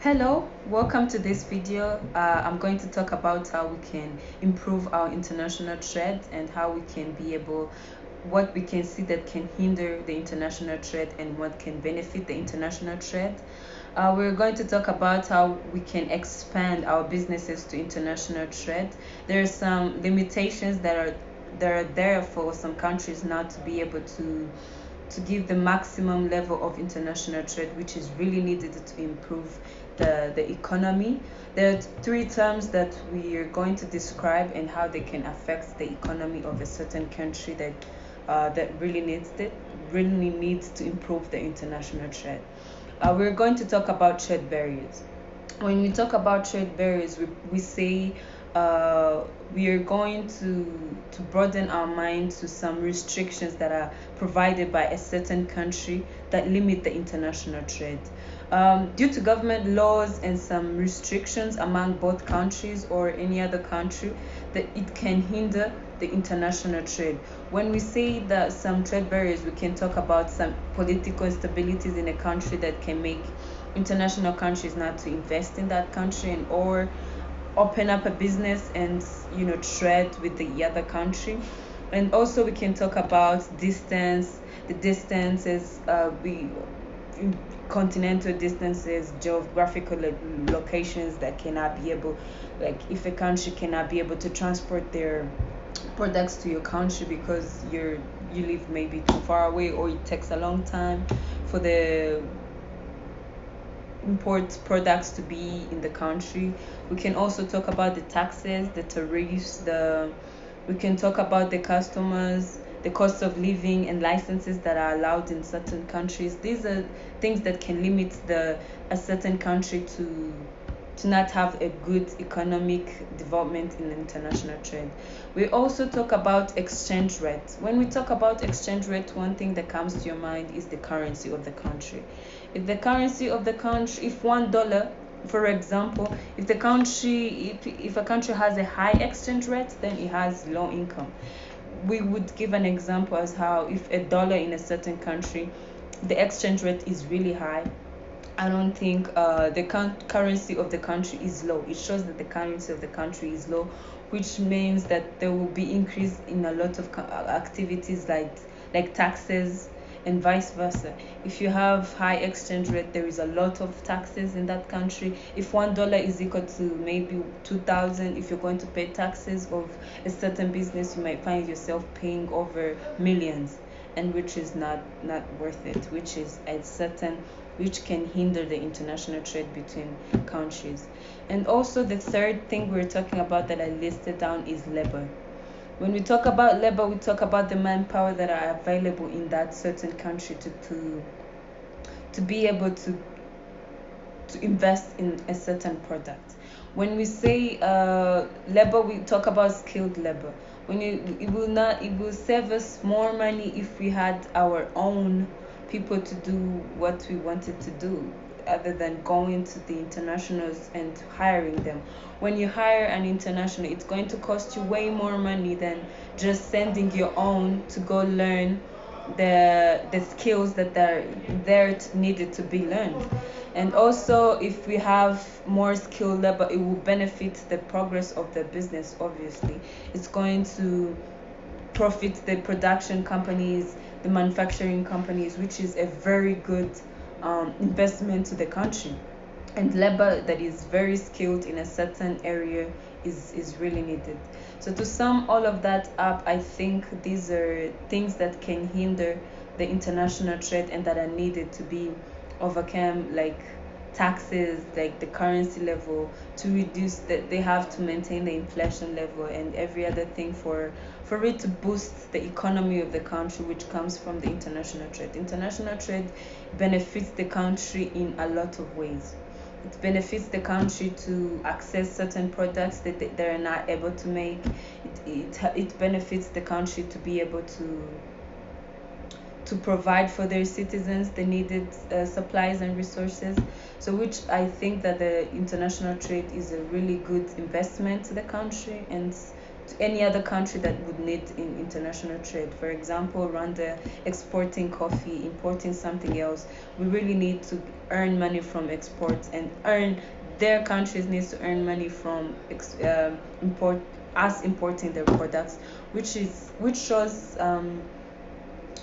Hello, welcome to this video. I'm going to talk about how we can improve our international trade and how we can be able, what we can see that can hinder the international trade and what can benefit the international trade. We're going to talk about how we can expand our businesses to international trade. There are some limitations that are there for some countries not to be able to give the maximum level of international trade, which is really needed to improve the economy. There are three terms that we are going to describe and how they can affect the economy of a certain country that really needs to improve the international trade. We're going to talk about trade barriers. When we talk about trade barriers, we say we are going to broaden our mind to some restrictions that are provided by a certain country that limit the international trade. Due to government laws and some restrictions among both countries or any other country, that it can hinder the international trade. When we say that some trade barriers, we can talk about some political instabilities in a country that can make international countries not to invest in that country and or open up a business and trade with the other country. And also we can talk about distance. The distances we continental distances, geographical locations that cannot be able, like if a country cannot be able to transport their products to your country because you live maybe too far away, or it takes a long time for the import products to be in the country. We can also talk about the taxes, the tariffs, the we can talk about the customers, the cost of living and licenses that are allowed in certain countries. These are things that can limit the a certain country to not have a good economic development in international trade. We also talk about exchange rate. When we talk about exchange rate, one thing that comes to your mind is the currency of the country. If the currency of the country, if $1, for example, if a country has a high exchange rate, then it has low income. We would give an example as how if a dollar in a certain country, the exchange rate is really high. I don't think the currency of the country is low. It shows that the currency of the country is low, which means that there will be increase in a lot of activities like taxes and vice versa. If you have high exchange rate, there is a lot of taxes in that country. If $1 is equal to maybe 2,000, if you're going to pay taxes of a certain business, you might find yourself paying over millions, and which is not worth it, which can hinder the international trade between countries. And also the third thing we're talking about that I listed down is labor. When we talk about labor, we talk about the manpower that are available in that certain country to be able to invest in a certain product. When we say labor, we talk about skilled labor. It will save us more money if we had our own people to do what we wanted to do, other than going to the internationals and hiring them. When you hire an international, it's going to cost you way more money than just sending your own to go learn the skills that are there needed to be learned. And also, if we have more skilled labor, it will benefit the progress of the business. Obviously, it's going to profit the production companies, the manufacturing companies, which is a very good investment to the country. And labor that is very skilled in a certain area is really needed. So to sum all of that up, I think these are things that can hinder the international trade and that are needed to be overcome, like taxes, like the currency level, to reduce that they have to maintain the inflation level and every other thing for it to boost the economy of the country, which comes from the international trade. International trade benefits the country in a lot of ways. It benefits the country to access certain products that they're not able to make. It benefits the country to be able to provide for their citizens the needed supplies and resources. So, which I think that the international trade is a really good investment to the country, and to any other country that would need in international trade. For example, Rwanda exporting coffee, importing something else. We really need to earn money from exports, and earn their countries needs to earn money from import us importing their products, which shows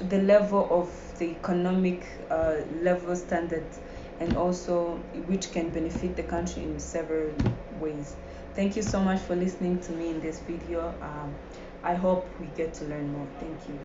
the level of the economic level standard, and also which can benefit the country in several ways. Thank you so much for listening to me in this video. I hope we get to learn more. Thank you.